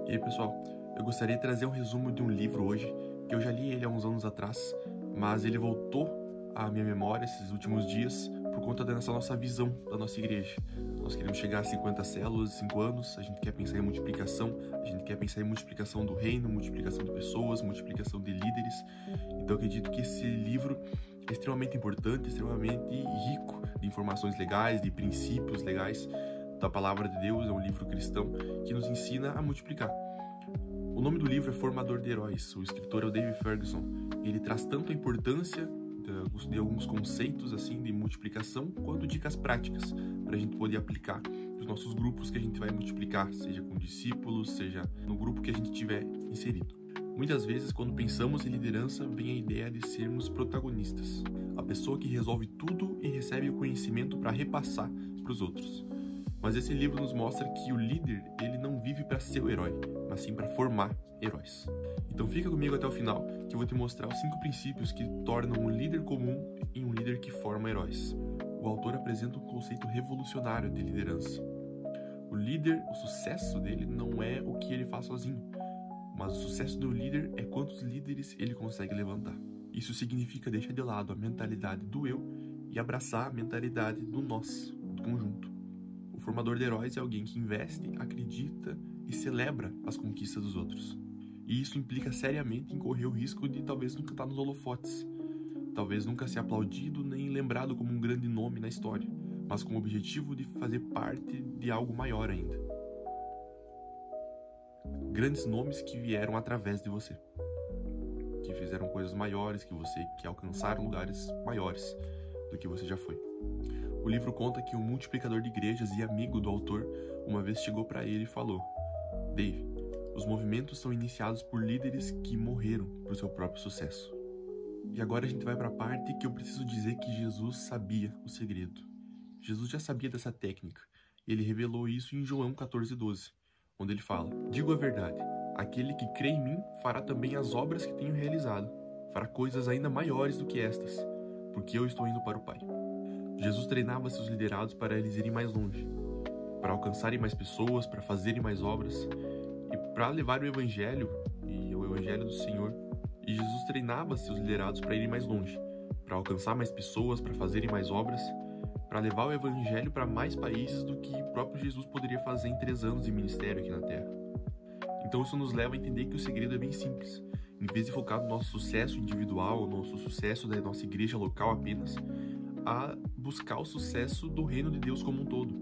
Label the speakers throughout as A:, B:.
A: E aí, pessoal, eu gostaria de trazer um resumo de um livro hoje, que eu já li ele há uns anos atrás, mas ele voltou à minha memória esses últimos dias por conta dessa nossa visão da nossa igreja. Nós queremos chegar a 50 células em 5 anos, a gente quer pensar em multiplicação, a gente quer pensar em multiplicação do reino, multiplicação de pessoas, multiplicação de líderes. Então eu acredito que esse livro é extremamente importante, extremamente rico de informações legais, de princípios legais da palavra de Deus. É um livro cristão que nos ensina a multiplicar. O nome do livro é Formador de Heróis. O escritor é o David Ferguson. Ele traz tanto a importância de alguns conceitos assim de multiplicação, quanto dicas práticas para a gente poder aplicar nos nossos grupos que a gente vai multiplicar, seja com discípulos, seja no grupo que a gente tiver inserido. Muitas vezes, quando pensamos em liderança, vem a ideia de sermos protagonistas, a pessoa que resolve tudo e recebe o conhecimento para repassar para os outros. Mas esse livro nos mostra que o líder, ele não vive para ser o herói, mas sim para formar heróis. Então fica comigo até o final, que eu vou te mostrar os 5 princípios que tornam um líder comum em um líder que forma heróis. O autor apresenta um conceito revolucionário de liderança. O líder, o sucesso dele não é o que ele faz sozinho, mas o sucesso do líder é quantos líderes ele consegue levantar. Isso significa deixar de lado a mentalidade do eu e abraçar a mentalidade do nós, do conjunto. O formador de heróis é alguém que investe, acredita e celebra as conquistas dos outros. E isso implica seriamente em correr o risco de talvez nunca estar nos holofotes, talvez nunca ser aplaudido nem lembrado como um grande nome na história, mas com o objetivo de fazer parte de algo maior ainda. Grandes nomes que vieram através de você, que fizeram coisas maiores que alcançaram lugares maiores do que você já foi. O livro conta que um multiplicador de igrejas e amigo do autor uma vez chegou para ele e falou: Dave, os movimentos são iniciados por líderes que morreram para o seu próprio sucesso. E agora a gente vai para a parte que eu preciso dizer que Jesus sabia o segredo. Jesus já sabia dessa técnica, e ele revelou isso em João 14:12, onde ele fala: Digo a verdade, aquele que crê em mim fará também as obras que tenho realizado, fará coisas ainda maiores do que estas, porque eu estou indo para o Pai. Jesus treinava seus liderados para eles irem mais longe, para alcançarem mais pessoas, para fazerem mais obras e para levar o Evangelho e o Evangelho do Senhor. E Jesus treinava seus liderados para irem mais longe, para alcançar mais pessoas, para fazerem mais obras, para levar o Evangelho para mais países do que o próprio Jesus poderia fazer em 3 anos de ministério aqui na Terra. Então isso nos leva a entender que o segredo é bem simples. Em vez de focar no nosso sucesso individual, no nosso sucesso da nossa igreja local apenas, a buscar o sucesso do reino de Deus como um todo.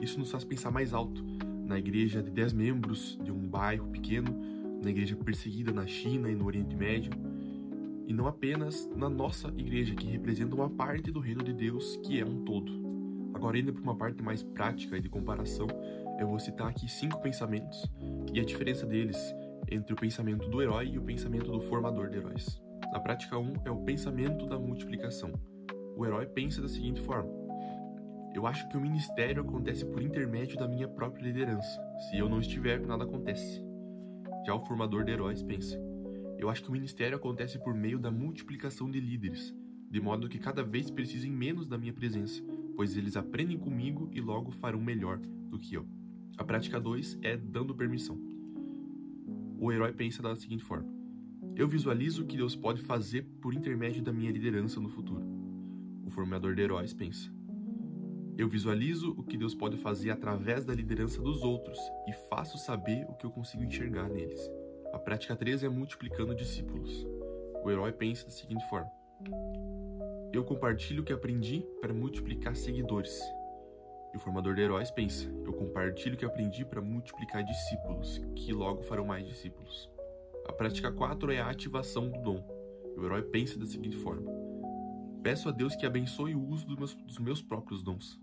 A: Isso nos faz pensar mais alto, na igreja de 10 membros de um bairro pequeno, na igreja perseguida na China e no Oriente Médio, e não apenas na nossa igreja, que representa uma parte do reino de Deus, que é um todo. Agora, indo para uma parte mais prática e de comparação, eu vou citar aqui 5 pensamentos e a diferença deles entre o pensamento do herói e o pensamento do formador de heróis. Na prática 1 é o pensamento da multiplicação. O herói pensa da seguinte forma: eu acho que o ministério acontece por intermédio da minha própria liderança. Se eu não estiver, nada acontece. Já o formador de heróis pensa: eu acho que o ministério acontece por meio da multiplicação de líderes, de modo que cada vez precisem menos da minha presença, pois eles aprendem comigo e logo farão melhor do que eu. A prática 2 é dando permissão. O herói pensa da seguinte forma: eu visualizo o que Deus pode fazer por intermédio da minha liderança no futuro. O formador de heróis pensa: eu visualizo o que Deus pode fazer através da liderança dos outros e faço saber o que eu consigo enxergar neles. A prática 3 é multiplicando discípulos. O herói pensa da seguinte forma: eu compartilho o que aprendi para multiplicar seguidores. E o formador de heróis pensa: eu compartilho o que aprendi para multiplicar discípulos, que logo farão mais discípulos. A prática 4 é a ativação do dom. O herói pensa da seguinte forma: peço a Deus que abençoe o uso dos meus próprios dons.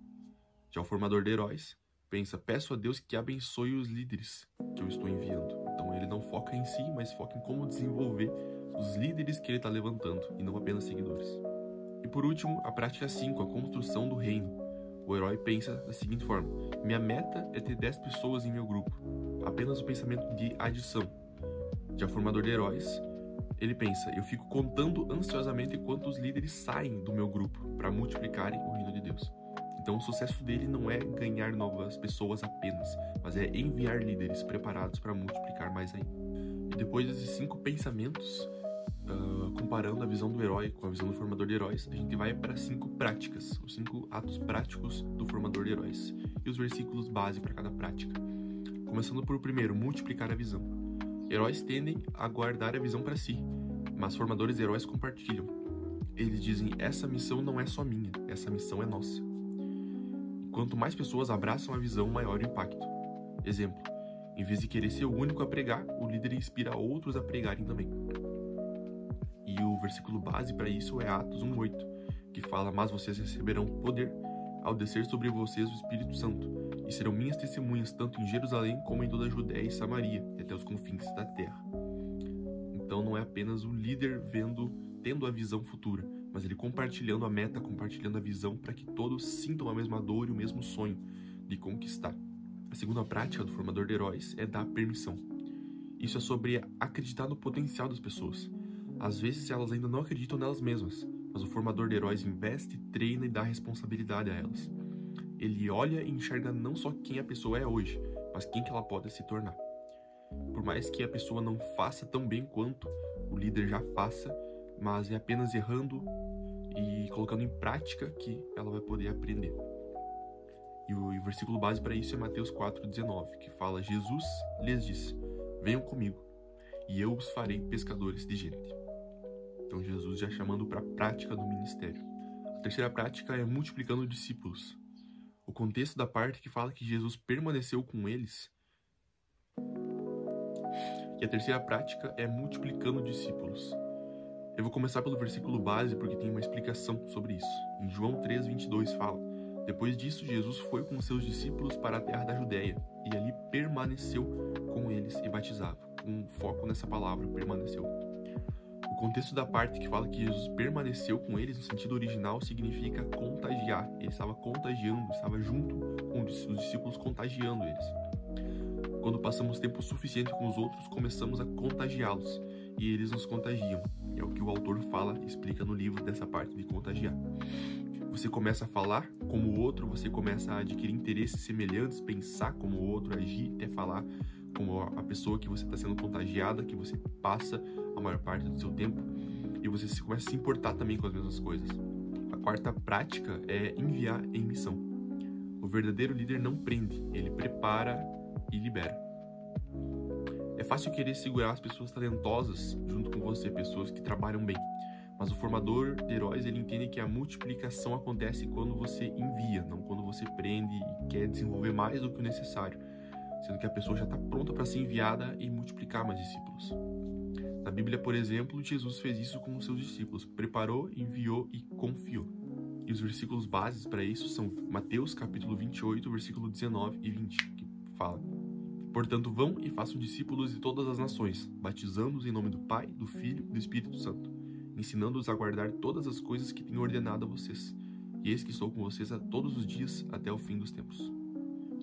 A: Já o formador de heróis pensa: peço a Deus que abençoe os líderes que eu estou enviando. Então ele não foca em si, mas foca em como desenvolver os líderes que ele está levantando, e não apenas seguidores. E por último, a prática 5, a construção do reino. O herói pensa da seguinte forma: minha meta é ter 10 pessoas em meu grupo. Apenas o pensamento de adição. Já o formador de heróis, ele pensa: eu fico contando ansiosamente quantos líderes saem do meu grupo para multiplicarem o reino de Deus. Então o sucesso dele não é ganhar novas pessoas apenas, mas é enviar líderes preparados para multiplicar mais ainda. E depois desses 5 pensamentos, comparando a visão do herói com a visão do formador de heróis, a gente vai para 5 práticas, os 5 atos práticos do formador de heróis e os versículos base para cada prática. Começando por o primeiro, multiplicar a visão. Heróis tendem a guardar a visão para si, mas formadores de heróis compartilham. Eles dizem, essa missão não é só minha, essa missão é nossa. E quanto mais pessoas abraçam a visão, maior o impacto. Exemplo, em vez de querer ser o único a pregar, o líder inspira outros a pregarem também. E o versículo base para isso é Atos 1:8, que fala, mas vocês receberão poder ao descer sobre vocês o Espírito Santo, e serão minhas testemunhas tanto em Jerusalém como em toda a Judéia e Samaria, e até os confins da terra. Então não é apenas o líder tendo a visão futura, mas ele compartilhando a meta, compartilhando a visão para que todos sintam a mesma dor e o mesmo sonho de conquistar. A segunda prática do formador de heróis é dar permissão. Isso é sobre acreditar no potencial das pessoas. Às vezes elas ainda não acreditam nelas mesmas, mas o formador de heróis investe, treina e dá responsabilidade a elas. Ele olha e enxerga não só quem a pessoa é hoje, mas quem que ela pode se tornar. Por mais que a pessoa não faça tão bem quanto o líder já faça, mas é apenas errando e colocando em prática que ela vai poder aprender. E o versículo base para isso é Mateus 4:19, que fala, Jesus lhes disse, venham comigo, e eu os farei pescadores de gente. Então Jesus já chamando para a prática do ministério. A terceira prática é multiplicando discípulos. O contexto da parte que fala que Jesus permaneceu com eles. E a terceira prática é multiplicando discípulos. Eu vou começar pelo versículo base porque tem uma explicação sobre isso. Em João 3:22 fala, depois disso Jesus foi com seus discípulos para a terra da Judéia e ali permaneceu com eles e batizava. Um foco nessa palavra, permaneceu. O contexto da parte que fala que Jesus permaneceu com eles, no sentido original, significa contagiar. Ele estava contagiando, estava junto com os discípulos, contagiando eles. Quando passamos tempo suficiente com os outros, começamos a contagiá-los, e eles nos contagiam. E é o que o autor fala, explica no livro dessa parte de contagiar. Você começa a falar como o outro, você começa a adquirir interesses semelhantes, pensar como o outro, agir, até falar como a pessoa que você está sendo contagiada, que você passa a maior parte do seu tempo, e você começa a se importar também com as mesmas coisas. A quarta prática é enviar em missão. O verdadeiro líder não prende, ele prepara e libera. É fácil querer segurar as pessoas talentosas junto com você, pessoas que trabalham bem, mas o formador de heróis, ele entende que a multiplicação acontece quando você envia, não quando você prende e quer desenvolver mais do que o necessário, sendo que a pessoa já está pronta para ser enviada e multiplicar mais discípulos. Na Bíblia, por exemplo, Jesus fez isso com os seus discípulos, preparou, enviou e confiou. E os versículos bases para isso são Mateus capítulo 28, versículo 19 e 20, que fala, portanto vão e façam discípulos de todas as nações, batizando-os em nome do Pai, do Filho e do Espírito Santo, ensinando-os a guardar todas as coisas que tenho ordenado a vocês. E eis que estou com vocês a todos os dias até o fim dos tempos.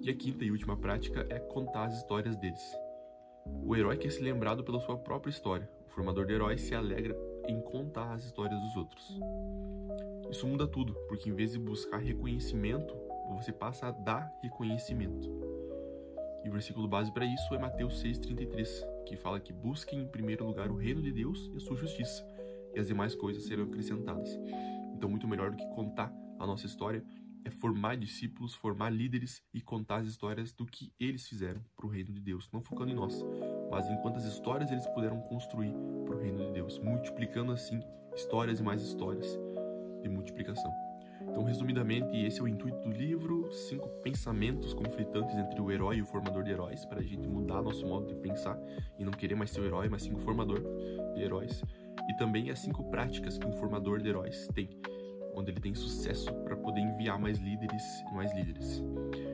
A: E a quinta e última prática é contar as histórias deles. O herói quer ser lembrado pela sua própria história. O formador de heróis se alegra em contar as histórias dos outros. Isso muda tudo, porque em vez de buscar reconhecimento, você passa a dar reconhecimento. E o versículo base para isso é Mateus 6:33, que fala que busquem em primeiro lugar o reino de Deus e a sua justiça, e as demais coisas serão acrescentadas. Então, muito melhor do que contar a nossa história é formar discípulos, formar líderes e contar as histórias do que eles fizeram para o reino de Deus, não focando em nós, mas em quantas histórias eles puderam construir para o reino de Deus, multiplicando assim histórias e mais histórias de multiplicação. Então, resumidamente, esse é o intuito do livro, 5 pensamentos conflitantes entre o herói e o formador de heróis, para a gente mudar nosso modo de pensar e não querer mais ser o herói, mas sim o formador de heróis. E também as 5 práticas que um formador de heróis tem, onde ele tem sucesso para poder enviar mais líderes e mais líderes.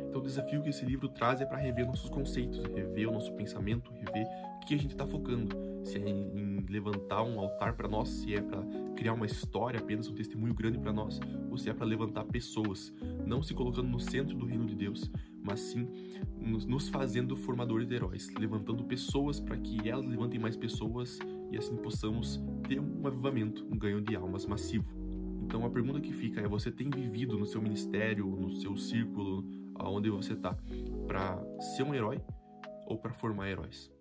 A: Então, o desafio que esse livro traz é para rever nossos conceitos, rever o nosso pensamento, rever o que a gente está focando. Se é em levantar um altar para nós, se é para criar uma história, apenas um testemunho grande para nós, ou se é para levantar pessoas, não se colocando no centro do reino de Deus, mas sim nos fazendo formadores de heróis, levantando pessoas para que elas levantem mais pessoas e assim possamos ter um avivamento, um ganho de almas massivo Então a pergunta que fica é: você tem vivido no seu ministério, no seu círculo, aonde você tá, para ser um herói ou para formar heróis?